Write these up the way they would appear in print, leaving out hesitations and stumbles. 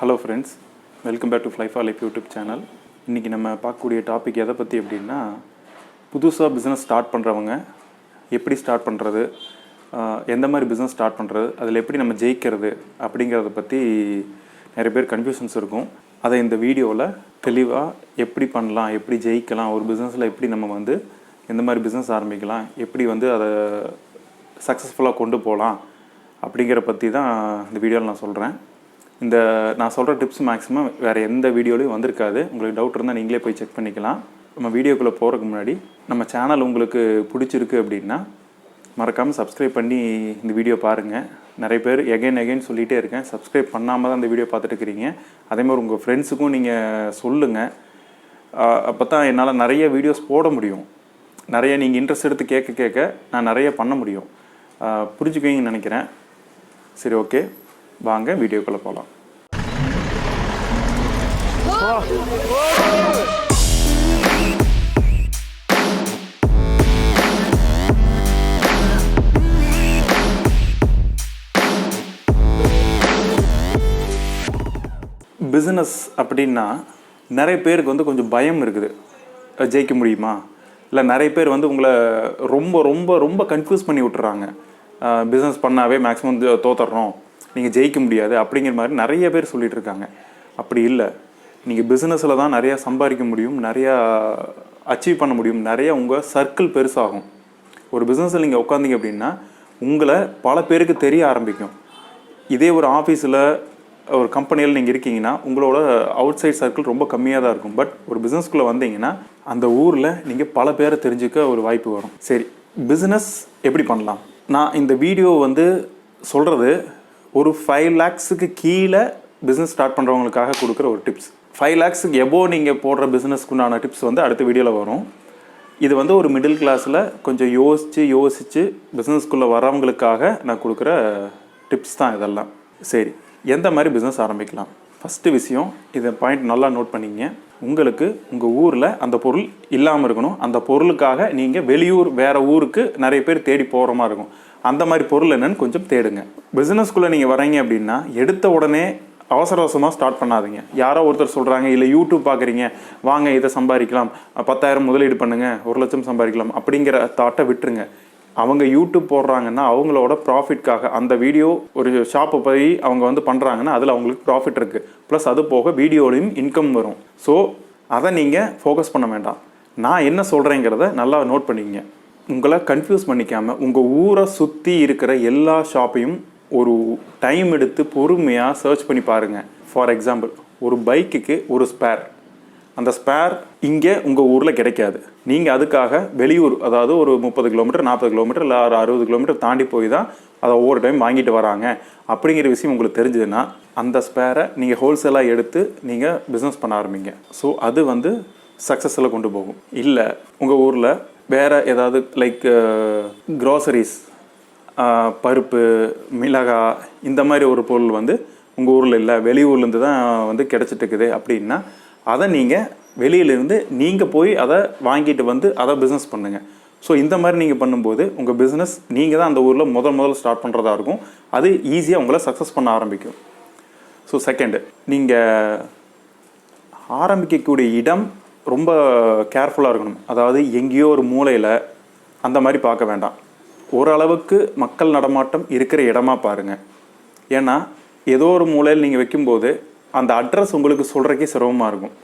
Hello friends, welcome back to fly for life YouTube channel. இன்றைக்கி நம்ம பார்க்கக்கூடிய topic எதை பற்றி அப்படின்னா, புதுசாக பிஸ்னஸ் ஸ்டார்ட் பண்ணுறவங்க எப்படி ஸ்டார்ட் பண்ணுறது, எந்த மாதிரி பிஸ்னஸ் ஸ்டார்ட் பண்ணுறது, அதில் எப்படி நம்ம ஜெயிக்கிறது அப்படிங்கிறத பற்றி நிறைய பேர் கன்ஃபியூஷன்ஸ் இருக்கும். அதை இந்த வீடியோவில் தெளிவாக எப்படி பண்ணலாம், எப்படி ஜெயிக்கலாம், ஒரு பிஸ்னஸில் எப்படி நம்ம வந்து எந்த மாதிரி பிஸ்னஸ் ஆரம்பிக்கலாம், எப்படி வந்து அதை சக்ஸஸ்ஃபுல்லாக கொண்டு போகலாம் அப்படிங்கிற பற்றி தான் இந்த வீடியோவில் நான் சொல்கிறேன். நான் சொல்கிற டிப்ஸ் மேக்ஸிமம் வேறு எந்த வீடியோலையும் வந்திருக்காது. உங்களுக்கு டவுட் இருந்தால் நீங்களே போய் செக் பண்ணிக்கலாம். நம்ம வீடியோக்குள்ளே போகிறதுக்கு முன்னாடி நம்ம சேனல் உங்களுக்கு பிடிச்சிருக்கு அப்படின்னா மறக்காமல் சப்ஸ்கிரைப் பண்ணி இந்த வீடியோ பாருங்கள். நிறைய பேர் எகைன் சொல்லிகிட்டே இருக்கேன், சப்ஸ்கிரைப் பண்ணாமல் தான் இந்த வீடியோ பார்த்துட்டு இருக்கிறீங்க. அதேமாதிரி உங்கள் ஃப்ரெண்ட்ஸுக்கும் நீங்கள் சொல்லுங்கள். அப்போ தான் என்னால் நிறைய வீடியோஸ் போட முடியும். நிறைய நீங்கள் இன்ட்ரெஸ்ட் எடுத்து கேட்க நான் நிறைய பண்ண முடியும். புரிஞ்சுக்குவீங்கன்னு நினைக்கிறேன். சரி, ஓகே, வாங்க வீடியோக்குள்ளே போகலாம். பிஸ்னஸ் அப்படின்னா நிறைய பேருக்கு வந்து கொஞ்சம் பயம் இருக்குது. ஜெயிக்க முடியுமா, இல்லை நிறைய பேர் வந்து உங்களை ரொம்ப ரொம்ப ரொம்ப கன்ஃபியூஸ் பண்ணி விட்டுறாங்க. பிஸ்னஸ் பண்ணாவே மேக்ஸிமம் தோத்துறோம், நீங்கள் ஜெயிக்க முடியாது அப்படிங்கிற மாதிரி நிறைய பேர் சொல்லிகிட்டு இருக்காங்க. அப்படி இல்லை. நீங்கள் பிஸ்னஸில் தான் நிறையா சம்பாதிக்க முடியும், நிறையா அச்சீவ் பண்ண முடியும், நிறைய உங்கள் சர்க்கிள் பெருசாகும். ஒரு பிஸ்னஸில் நீங்கள் உட்காந்திங்க அப்படின்னா உங்களை பல பேருக்கு தெரிய ஆரம்பிக்கும். இதே ஒரு ஆஃபீஸில் ஒரு கம்பெனியில் நீங்கள் இருக்கீங்கன்னா உங்களோட அவுட் சைட் சர்க்கிள் ரொம்ப கம்மியாக தான் இருக்கும். பட் ஒரு பிஸ்னஸ்குள்ளே வந்தீங்கன்னா அந்த ஊரில் நீங்கள் பல பேரை தெரிஞ்சுக்க ஒரு வாய்ப்பு வரும். சரி, பிஸ்னஸ் எப்படி பண்ணலாம்? நான் இந்த வீடியோ வந்து சொல்கிறது ஒரு 5 lakhsக்கு கீழே பிஸ்னஸ் ஸ்டார்ட் பண்ணுறவங்களுக்காக கொடுக்குற ஒரு டிப்ஸ். 5 lakhsக்கு எபோ நீங்கள் போடுற பிஸ்னஸ்க்குண்டான டிப்ஸ் வந்து அடுத்த வீடியோவில் வரும். இது வந்து ஒரு மிடில் கிளாஸில் கொஞ்சம் யோசித்து பிஸ்னஸ்க்குள்ளே வரவங்களுக்காக நான் கொடுக்குற டிப்ஸ் தான் இதெல்லாம். சரி, எந்த மாதிரி பிஸ்னஸ் ஆரம்பிக்கலாம்? ஃபஸ்ட்டு விஷயம், இதை பாயிண்ட் நல்லா நோட் பண்ணிங்க. உங்களுக்கு உங்கள் ஊரில் அந்த பொருள் இல்லாமல் இருக்கணும். அந்த பொருளுக்காக நீங்கள் வெளியூர் வேறு ஊருக்கு நிறைய பேர் தேடி போகிற மாதிரி இருக்கும். அந்த மாதிரி பொருள் என்னன்னு கொஞ்சம் தேடுங்க. பிஸ்னஸ்குள்ளே நீங்கள் வரீங்க அப்படின்னா எடுத்த உடனே அவசரமாக ஸ்டார்ட் பண்ணாதீங்க. யாரோ ஒருத்தர் சொல்கிறாங்க, இல்லை யூடியூப் பார்க்குறீங்க, வாங்க இதை சம்பாதிக்கலாம், 10,000 முதலீடு பண்ணுங்கள், 1 லட்சம் சம்பாதிக்கலாம் அப்படிங்கிற தாட்டை விட்டுருங்க. அவங்க யூடியூப் போடுறாங்கன்னா அவங்களோட ப்ராஃபிட்காக அந்த வீடியோ ஒரு ஷாப்பை போய் அவங்க வந்து பண்ணுறாங்கன்னா அதில் அவங்களுக்கு ப்ராஃபிட் இருக்குது. ப்ளஸ் அது போக வீடியோலையும் இன்கம் வரும். ஸோ அதை நீங்கள் ஃபோக்கஸ் பண்ண வேண்டாம். நான் என்ன சொல்கிறேங்கிறத நல்லா நோட் பண்ணிக்கங்க. உங்களை கன்ஃபியூஸ் பண்ணிக்காமல் உங்கள் ஊரை சுற்றி இருக்கிற எல்லா ஷாப்பையும் ஒரு டைம் எடுத்து பொறுமையாக சர்ச் பண்ணி பாருங்கள். ஃபார் எக்ஸாம்பிள், ஒரு பைக்குக்கு ஒரு ஸ்பேர், அந்த ஸ்பேர் இங்கே உங்கள் ஊரில் கிடைக்காது. நீங்கள் அதுக்காக வெளியூர், அதாவது ஒரு 30 கிலோமீட்டர் 40 கிலோமீட்டர் இல்லை 60 கிலோமீட்டர் தாண்டி போய் தான் அதை ஒவ்வொரு டைம் வாங்கிட்டு வராங்க அப்படிங்கிற விஷயம் உங்களுக்கு தெரிஞ்சதுன்னா அந்த ஸ்பேரை நீங்கள் ஹோல்சேலாக எடுத்து நீங்கள் பிஸ்னஸ் பண்ண ஆரம்பிங்க. ஸோ அது வந்து சக்ஸஸில் கொண்டு போகும். இல்லை உங்கள் ஊரில் வேறு ஏதாவது லைக் க்ராசரிஸ், பருப்பு, மிளகாய், இந்த மாதிரி ஒரு பொருள் வந்து உங்கள் ஊரில் இல்லை, வெளியூர்லேருந்து தான் வந்து கிடச்சிட்டு இருக்குது அப்படின்னா அதை நீங்கள் வெளியிலேருந்து நீங்கள் போய் அதை வாங்கிட்டு வந்து அதை பிஸ்னஸ் பண்ணுங்கள். ஸோ இந்த மாதிரி நீங்கள் பண்ணும்போது உங்கள் பிஸ்னஸ் நீங்கள் தான் அந்த ஊரில் முதல்ல ஸ்டார்ட் பண்ணுறதா இருக்கும். அது ஈஸியாக உங்களை சக்ஸஸ் பண்ண ஆரம்பிக்கும். ஸோ செகண்டு, நீங்கள் ஆரம்பிக்கக்கூடிய இடம் ரொம்ப கேர்ஃபுல்லாக இருக்கணும். அதாவது எங்கேயோ ஒரு மூலையில் அந்த மாதிரி பார்க்க வேண்டாம். ஓரளவுக்கு மக்கள் நடமாட்டம் இருக்கிற இடமா பாருங்கள். ஏன்னா ஏதோ ஒரு மூலையில் நீங்கள் வைக்கும்போது அந்த அட்ரஸ் உங்களுக்கு சொல்கிறக்கே சிரமமாக இருக்கும்.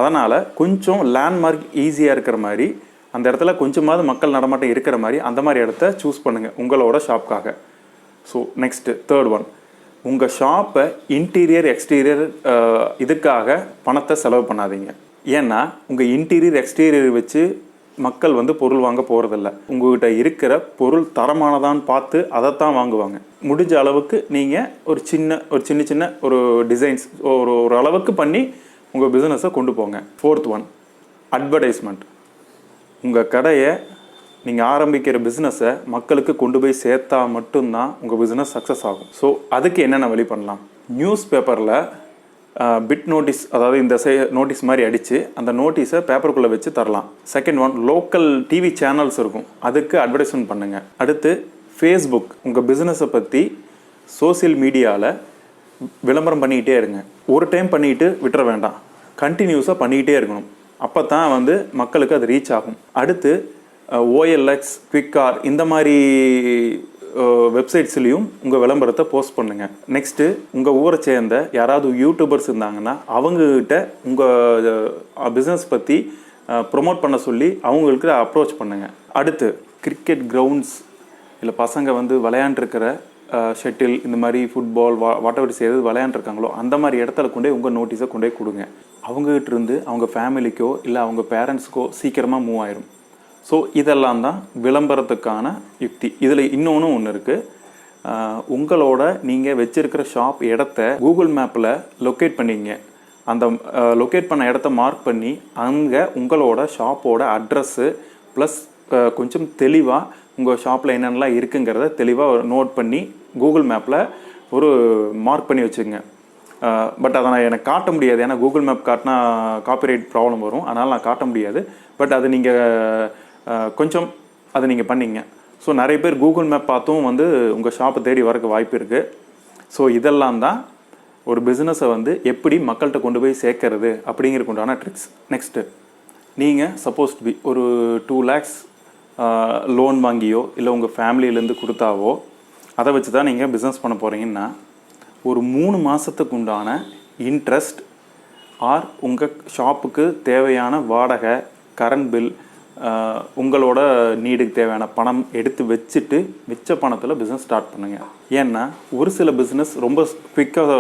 அதனால் கொஞ்சம் லேண்ட்மார்க் ஈஸியாக இருக்கிற மாதிரி, அந்த இடத்துல கொஞ்சமாவது மக்கள் நடமாட்டம் இருக்கிற மாதிரி அந்த மாதிரி இடத்த சூஸ் பண்ணுங்கள் உங்களோட ஷாப்புக்காக. ஸோ நெக்ஸ்ட்டு தேர்ட் ஒன், உங்கள் ஷாப்பை இன்டீரியர் எக்ஸ்டீரியர் இதுக்காக பணத்தை செலவு பண்ணாதீங்க. ஏன்னா உங்கள் இன்டீரியர் எக்ஸ்டீரியர் வச்சு மக்கள் வந்து பொருள் வாங்க போகிறதில்ல. உங்கள்கிட்ட இருக்கிற பொருள் தரமானதான்னு பார்த்து அதைத்தான் வாங்குவாங்க. முடிஞ்ச அளவுக்கு நீங்கள் ஒரு சின்ன ஒரு டிசைன்ஸ் ஒரு அளவுக்கு பண்ணி உங்கள் பிஸ்னஸை கொண்டு போங்க. Fourth one, advertisement. உங்கள் கடையை நீங்கள் ஆரம்பிக்கிற பிஸ்னஸை மக்களுக்கு கொண்டு போய் சேர்த்தா மட்டும்தான் உங்கள் பிஸ்னஸ் சக்ஸஸ் ஆகும். ஸோ அதுக்கு என்னென்ன வழி பண்ணலாம்? நியூஸ் பேப்பரில் பிட் நோட்டீஸ், அதாவது இந்த நோட்டீஸ் மாதிரி அடித்து அந்த நோட்டீஸை பேப்பருக்குள்ளே வச்சு தரலாம். Second one, local TV channels இருக்கும், அதுக்கு அட்வர்டைஸ்மெண்ட் பண்ணுங்கள். அடுத்து ஃபேஸ்புக், உங்கள் பிஸ்னஸை பற்றி சோசியல் மீடியாவில் விளம்பரம் பண்ணிக்கிட்டே இருங்க. ஒரு டைம் பண்ணிட்டு விட்டுற வேண்டாம், கண்டினியூஸாக பண்ணிக்கிட்டே இருக்கணும். அப்போ தான் வந்து மக்களுக்கு அது ரீச் ஆகும். அடுத்து OLX, குவிக்கார் இந்த மாதிரி வெப்சைட்ஸ்லேயும் உங்கள் விளம்பரத்தை போஸ்ட் பண்ணுங்கள். நெக்ஸ்ட்டு உங்கள் ஊரை சேர்ந்த யாராவது யூடியூபர்ஸ் இருந்தாங்கன்னா அவங்கக்கிட்ட உங்கள் பிஸ்னஸ் பற்றி ப்ரொமோட் பண்ண சொல்லி அவங்களுக்கு அப்ரோச் பண்ணுங்கள். அடுத்து கிரிக்கெட் கிரவுண்ட்ஸ் இல்லை பசங்க வந்து விளையாண்டுருக்கிற ஷட்டில் இந்த மாதிரி ஃபுட்பால் வாட் எவர் செய்கிறது விளையாண்டுருக்காங்களோ அந்த மாதிரி இடத்துல கொண்டே உங்கள் நோட்டீஸை கொண்டே கொடுங்க. அவங்ககிட்ட இருந்து அவங்க ஃபேமிலிக்கோ இல்லை அவங்க பேரண்ட்ஸ்க்கோ சீக்கிரமாக மூவ் ஆயிரும். ஸோ இதெல்லாம் தான் விளம்பரத்துக்கான யுக்தி. இதில் இன்னொன்று ஒன்று இருக்குது. உங்களோட நீங்கள் வச்சுருக்கிற ஷாப் இடத்த கூகுள் மேப்பில் லொக்கேட் பண்ணிங்க. அந்த லொக்கேட் பண்ண இடத்த மார்க் பண்ணி அங்கே உங்களோட ஷாப்போட அட்ரஸ்ஸு ப்ளஸ் கொஞ்சம் தெளிவாக உங்கள் ஷாப்பில் என்னென்னலாம் இருக்குங்கிறத தெளிவாக நோட் பண்ணி கூகுள் மேப்பில் ஒரு மார்க் பண்ணி வச்சுங்க. பட் அதை நான் எனக்கு காட்ட முடியாது, ஏன்னா கூகுள் மேப் காட்டினா காப்பிரைட் ப்ராப்ளம் வரும், அதனால் நான் காட்ட முடியாது. பட் அது நீங்கள் கொஞ்சம் அதை நீங்கள் பண்ணிங்க. ஸோ நிறைய பேர் கூகுள் மேப் பார்த்தும் வந்து உங்கள் ஷாப்பை தேடி வரக்கு வாய்ப்பு இருக்குது. ஸோ இதெல்லாம் தான் ஒரு பிஸ்னஸை வந்து எப்படி மக்கள்கிட்ட கொண்டு போய் சேர்க்கறது அப்படிங்கிறதுக்கு உண்டான ட்ரிக்ஸ். நெக்ஸ்ட்டு நீங்கள் சப்போஸ் ஒரு 2 lakhs லோன் வாங்கியோ இல்லை உங்கள் ஃபேமிலியிலேருந்து கொடுத்தாவோ அதை வச்சு தான் நீங்கள் பிஸ்னஸ் பண்ண போகிறீங்கன்னா ஒரு 3 மாதத்துக்கு உண்டான இன்ட்ரெஸ்ட் ஆர் உங்கள் ஷாப்புக்கு தேவையான வாடகை, கரண்ட் பில், உங்களோட நீடுக்கு தேவையான பணம் எடுத்து வச்சுட்டு மிச்ச பணத்தில் பிஸ்னஸ் ஸ்டார்ட் பண்ணுங்கள். ஏன்னா ஒரு சில பிஸ்னஸ் ரொம்ப குவிக்காக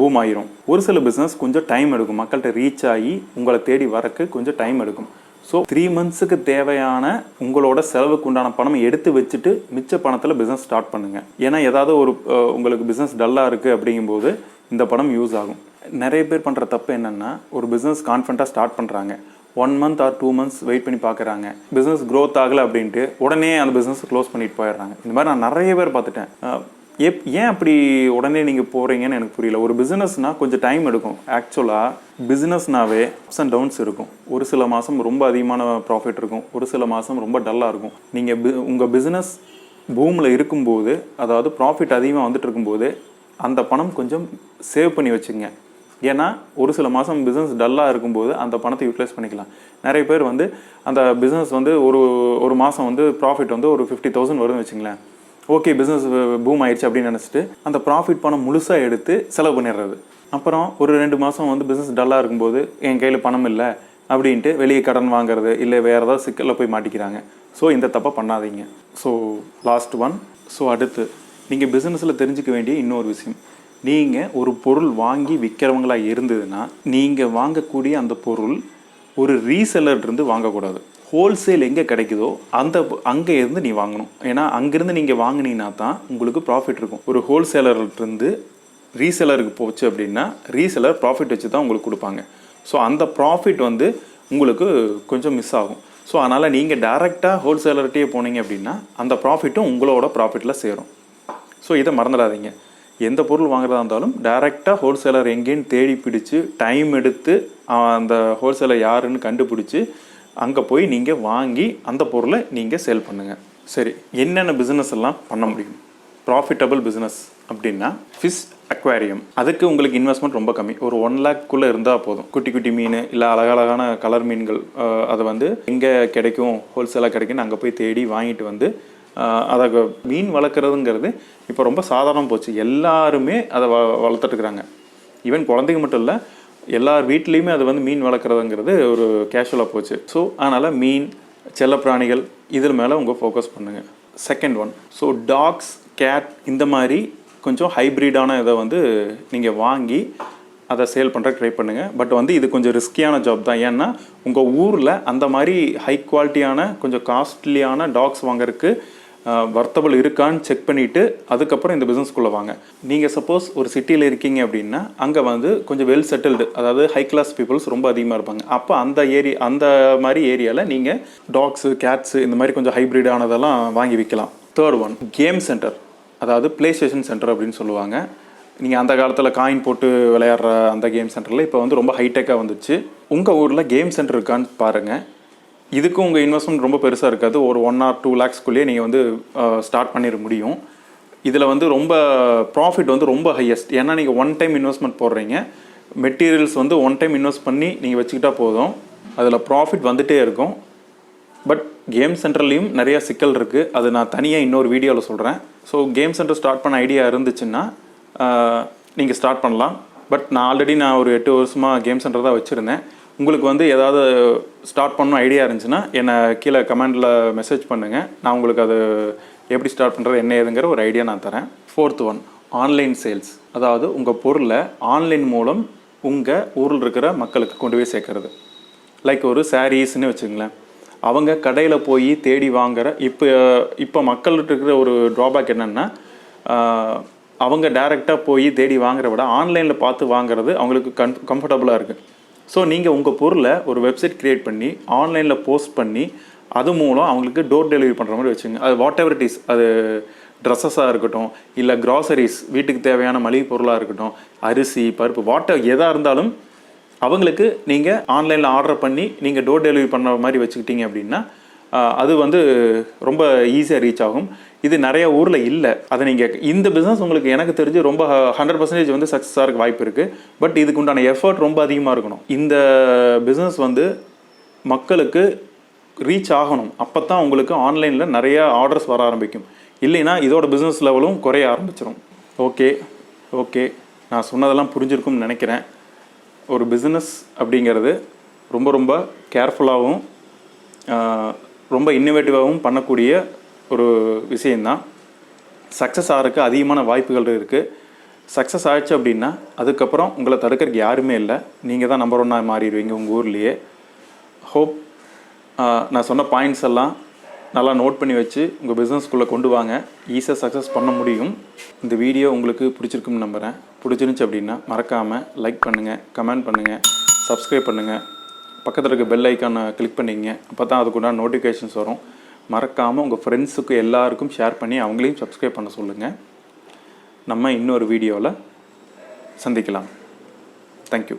பூம் ஆகிரும், ஒரு சில பிஸ்னஸ் கொஞ்சம் டைம் எடுக்கும், மக்கள்கிட்ட ரீச் ஆகி உங்களை தேடி வரக்கு கொஞ்சம் டைம் எடுக்கும். ஸோ 3 monthsக்கு தேவையான உங்களோட செலவுக்கு உண்டான பணம் எடுத்து வச்சுட்டு மிச்ச பணத்தில் பிஸ்னஸ் ஸ்டார்ட் பண்ணுங்கள். ஏன்னா ஏதாவது ஒரு உங்களுக்கு பிஸ்னஸ் டல்லாக இருக்குது அப்படிங்கும்போது இந்த பணம் யூஸ் ஆகும். நிறைய பேர் பண்ணுற தப்பு என்னென்னா, ஒரு பிஸ்னஸ் கான்ஃபிடண்ட்டாக ஸ்டார்ட் பண்ணுறாங்க, 1 month or 2 months வெயிட் பண்ணி பார்க்குறாங்க, பிஸ்னஸ் க்ரோத் ஆகலை அப்படின்ட்டு உடனே அந்த பிஸ்னஸ் க்ளோஸ் பண்ணிட்டு போயிடுறாங்க. இந்த மாதிரி நான் நிறைய பேர் பார்த்துட்டேன். ஏன் அப்படி உடனே நீங்கள் போகிறீங்கன்னு எனக்கு புரியல. ஒரு பிஸ்னஸ்னால் கொஞ்சம் டைம் எடுக்கும். ஆக்சுவலாக பிஸ்னஸ்னாவே அப்ஸ் அண்ட் டவுன்ஸ் இருக்கும். ஒரு சில மாதம் ரொம்ப அதிகமான ப்ராஃபிட் இருக்கும், ஒரு சில மாதம் ரொம்ப டல்லாக இருக்கும். நீங்கள் உங்கள் பிஸ்னஸ் பூமில் இருக்கும்போது, அதாவது ப்ராஃபிட் அதிகமாக வந்துட்டு இருக்கும்போது அந்த பணம் கொஞ்சம் சேவ் பண்ணி வச்சுங்க. ஏன்னா ஒரு சில மாதம் பிஸ்னஸ் டல்லாக இருக்கும்போது அந்த பணத்தை யூட்டிலைஸ் பண்ணிக்கலாம். நிறைய பேர் வந்து அந்த பிஸ்னஸ் வந்து ஒரு மாதம் வந்து ப்ராஃபிட் வந்து ஒரு 50,000 வரும்னு வச்சுங்களேன். ஓகே, பிஸ்னஸ் பூம் ஆயிடுச்சு அப்படின்னு நினச்சிட்டு அந்த ப்ராஃபிட் பணம் முழுசாக எடுத்து செலவு பண்ணிடுறது. அப்புறம் ஒரு 2 மாதம் வந்து பிஸ்னஸ் டல்லாக இருக்கும்போது என் கையில் பணம் இல்லை அப்படின்ட்டு வெளியே கடன் வாங்குறது இல்லை வேறு ஏதாவது சிக்கலில் போய் மாட்டிக்கிறாங்க. ஸோ இந்த தப்பை பண்ணாதீங்க. So last one. ஸோ அடுத்து நீங்கள் பிஸ்னஸில் தெரிஞ்சுக்க வேண்டிய இன்னொரு விஷயம், நீங்கள் ஒரு பொருள் வாங்கி விற்கிறவங்களாக இருந்ததுன்னா நீங்கள் வாங்கக்கூடிய அந்த பொருள் ஒரு ரீசெல்லர்லேருந்து வாங்கக்கூடாது. ஹோல்சேல் எங்கே கிடைக்குதோ அங்கே இருந்து நீ வாங்கணும். ஏன்னா அங்கேருந்து நீங்கள் வாங்கினீங்கன்னா தான் உங்களுக்கு ப்ராஃபிட் இருக்கும். ஒரு ஹோல்சேலர்லேருந்து ரீசெல்லருக்கு போச்சு அப்படின்னா ரீசெல்லர் ப்ராஃபிட் வச்சு தான் உங்களுக்கு கொடுப்பாங்க. ஸோ அந்த ப்ராஃபிட் வந்து உங்களுக்கு கொஞ்சம் மிஸ் ஆகும். ஸோ அதனால் நீங்கள் டைரெக்டாக ஹோல்சேலர்கிட்டே போனீங்க அப்படின்னா அந்த ப்ராஃபிட்டும் உங்களோட ப்ராஃபிட்டில் சேரும். ஸோ இதை மறந்துடாதீங்க. எந்த பொருள் வாங்குறதா இருந்தாலும் டைரெக்டாக ஹோல்சேலர் எங்கேன்னு தேடி பிடிச்சி டைம் எடுத்து அந்த ஹோல்சேலர் யாருன்னு கண்டுபிடிச்சி அங்கே போய் நீங்கள் வாங்கி அந்த பொருளை நீங்கள் சேல் பண்ணுங்கள். சரி, என்னென்ன பிஸ்னஸ் எல்லாம் பண்ண முடியும்? ப்ராஃபிட்டபிள் பிஸ்னஸ் அப்படின்னா ஃபிஷ் அக்வாரியம். அதுக்கு உங்களுக்கு இன்வெஸ்ட்மெண்ட் ரொம்ப கம்மி, ஒரு 1 lakhக்குள்ளே இருந்தால் போதும். குட்டி குட்டி மீன் இல்லை அழகழகான கலர் மீன்கள் அதை வந்து எங்கே கிடைக்கும், ஹோல்சேலாக கிடைக்குன்னு அங்கே போய் தேடி வாங்கிட்டு வந்து அதை மீன் வளர்க்குறதுங்கிறது இப்போ ரொம்ப சாதாரணம் போச்சு. எல்லாருமே அதை வளர்த்துட்டுருக்குறாங்க. ஈவன் குழந்தைங்க மட்டும் இல்லை, எல்லார் வீட்லேயுமே அது வந்து மீன் வளர்க்குறதுங்கிறது ஒரு கேஷுவலாக போச்சு. ஸோ அதனால் மீன், செல்லப்பிராணிகள் இதில் மேலே உங்கள் ஃபோக்கஸ் பண்ணுங்கள். Second one, so dogs, cat இந்த மாதிரி கொஞ்சம் ஹைப்ரிடான இதை வந்து நீங்கள் வாங்கி அதை சேல் பண்ணுற ட்ரை பண்ணுங்கள். பட் வந்து இது கொஞ்சம் ரிஸ்கியான ஜாப் தான். ஏன்னா உங்கள் ஊரில் அந்த மாதிரி ஹை குவாலிட்டியான கொஞ்சம் காஸ்ட்லியான டாக்ஸ் வாங்குறதுக்கு வர்த்தபிள் இருக்கான்னு செக் பண்ணிவிட்டு அதுக்கப்புறம் இந்த பிஸ்னஸ்க்குள்ளே வாங்க. நீங்கள் சப்போஸ் ஒரு சிட்டியில் இருக்கீங்க அப்படின்னா அங்கே வந்து கொஞ்சம் வெல் செட்டில்டு, அதாவது ஹை கிளாஸ் பீப்புள்ஸ் ரொம்ப அதிகமாக இருப்பாங்க. அப்போ அந்த மாதிரி ஏரியாவில் நீங்கள் டாக்ஸு, கேட்ஸு இந்த மாதிரி கொஞ்சம் ஹைப்ரிடானதெல்லாம் வாங்கி விற்கலாம். தேர்ட் ஒன், கேம் சென்டர், அதாவது ப்ளே ஸ்டேஷன் சென்டர் அப்படின்னு சொல்லுவாங்க. நீங்கள் அந்த காலத்தில் காயின் போட்டு விளையாடுற அந்த கேம் சென்டரில் இப்போ வந்து ரொம்ப ஹைடெக்காக வந்துச்சு. உங்கள் ஊரில் கேம் சென்டர் இருக்கான்னு பாருங்கள். இதுக்கும் உங்கள் இன்வெஸ்ட்மெண்ட் ரொம்ப பெருசாக இருக்காது. ஒரு 1 or 2 lakhsக்குள்ளேயே நீங்கள் வந்து ஸ்டார்ட் பண்ணிட முடியும். இதில் வந்து ரொம்ப ப்ராஃபிட் வந்து ரொம்ப ஹையஸ்ட். ஏன்னா நீங்கள் ஒன் டைம் இன்வெஸ்ட்மெண்ட் போடுறீங்க, மெட்டீரியல்ஸ் வந்து ஒன் டைம் இன்வெஸ்ட் பண்ணி நீங்கள் வச்சுக்கிட்டா போதும், அதில் ப்ராஃபிட் வந்துகிட்டே இருக்கும். பட் கேம் சென்டர்லேயும் நிறையா சிக்கல் இருக்குது, அது நான் தனியாக இன்னொரு வீடியோவில் சொல்கிறேன். ஸோ கேம் சென்டர் ஸ்டார்ட் பண்ண ஐடியா இருந்துச்சுன்னா நீங்கள் ஸ்டார்ட் பண்ணலாம். பட் நான் ஆல்ரெடி ஒரு 8 வருஷமாக கேம் சென்டர் தான் வச்சுருந்தேன். உங்களுக்கு வந்து ஏதாவது ஸ்டார்ட் பண்ணணும் ஐடியா இருந்துச்சுன்னா என்னை கீழே கமெண்டில் மெசேஜ் பண்ணுங்கள். நான் உங்களுக்கு அது எப்படி ஸ்டார்ட் பண்ணுறது என்ன ஏதுங்கிற ஒரு ஐடியா நான் தரேன். 4th one, online sales. அதாவது உங்கள் பொருளை ஆன்லைன் மூலம் உங்கள் ஊரில் இருக்கிற மக்களுக்கு கொண்டு போய் சேர்க்குறது. லைக் ஒரு சாரீஸ்ன்னு வச்சுங்களேன், அவங்க கடையில் போய் தேடி வாங்குகிற இப்போ மக்கள்கிட்ட இருக்கிற ஒரு ட்ராபேக் என்னென்னா, அவங்க டைரெக்டாக போய் தேடி வாங்குற விட ஆன்லைனில் பார்த்து வாங்குறது அவங்களுக்கு கம்ஃபர்டபுளாக இருக்குது. ஸோ நீங்கள் உங்கள் பொருளை ஒரு வெப்சைட் க்ரியேட் பண்ணி ஆன்லைனில் போஸ்ட் பண்ணி அது மூலம் அவங்களுக்கு டோர் டெலிவரி பண்ணுற மாதிரி வச்சுங்க. அது வாட் எவர் இட் இஸ், அது ட்ரெஸ்ஸஸாக இருக்கட்டும், இல்லை க்ராசரிஸ் வீட்டுக்கு தேவையான மளிகை பொருளாக இருக்கட்டும், அரிசி பருப்பு எதாக இருந்தாலும் அவங்களுக்கு நீங்கள் ஆன்லைனில் ஆர்டர் பண்ணி நீங்கள் டோர் டெலிவரி பண்ண மாதிரி வச்சுக்கிட்டீங்க அப்படின்னா அது வந்து ரொம்ப ஈஸியாக ரீச் ஆகும். இது நிறைய ஊரில் இல்லை. அதை நீங்கள் இந்த பிஸ்னஸ் உங்களுக்கு எனக்கு தெரிஞ்சு ரொம்ப 100% வந்து சக்ஸஸாக இருக்க வாய்ப்பு இருக்குது. பட் இதுக்கு உண்டான எஃபர்ட் ரொம்ப அதிகமாக இருக்கணும். இந்த பிஸ்னஸ் வந்து மக்களுக்கு ரீச் ஆகணும், அப்போ தான் உங்களுக்கு ஆன்லைனில் நிறையா ஆர்டர்ஸ் வர ஆரம்பிக்கும். இல்லைன்னா இதோட பிஸ்னஸ் லெவலும் குறைய ஆரம்பிச்சிடும். ஓகே நான் சொன்னதெல்லாம் புரிஞ்சிருக்கும்னு நினைக்கிறேன். ஒரு பிஸ்னஸ் அப்படிங்கிறது ரொம்ப ரொம்ப கேர்ஃபுல்லாகவும் ரொம்ப இன்னோவேட்டிவாகவும் பண்ணக்கூடிய ஒரு விஷயந்தான். சக்ஸஸ் ஆகிறதுக்கு அதிகமான வாய்ப்புகள் இருக்குது. சக்ஸஸ் ஆகிடுச்சு அப்படின்னா அதுக்கப்புறம் உங்களை தடுக்கிறதுக்கு யாருமே இல்லை. நீங்கள் தான் நம்பர் 1 மாறிடுவீங்க உங்கள் ஊர்லேயே. ஹோப் நான் சொன்ன பாயிண்ட்ஸ் எல்லாம் நல்லா நோட் பண்ணி வச்சு உங்கள் பிஸ்னஸ்க்குள்ளே கொண்டு வாங்க, ஈஸியாக சக்ஸஸ் பண்ண முடியும். இந்த வீடியோ உங்களுக்கு பிடிச்சிருக்குன்னு நம்புகிறேன். பிடிச்சிருந்துச்சி அப்படின்னா மறக்காமல் லைக் பண்ணுங்கள், கமெண்ட் பண்ணுங்கள், சப்ஸ்கிரைப் பண்ணுங்கள், பக்கத்தில் இருக்க பெல் ஐக்கானை கிளிக் பண்ணிக்கங்க. அப்போ தான் அதுக்குண்டான நோட்டிஃபிகேஷன்ஸ் வரும். மறக்காமல் உங்கள் ஃப்ரெண்ட்ஸுக்கு எல்லாருக்கும் ஷேர் பண்ணி அவங்களையும் சப்ஸ்கிரைப் பண்ண சொல்லுங்கள். நம்ம இன்னொரு வீடியோவில் சந்திக்கலாம். தேங்க்யூ.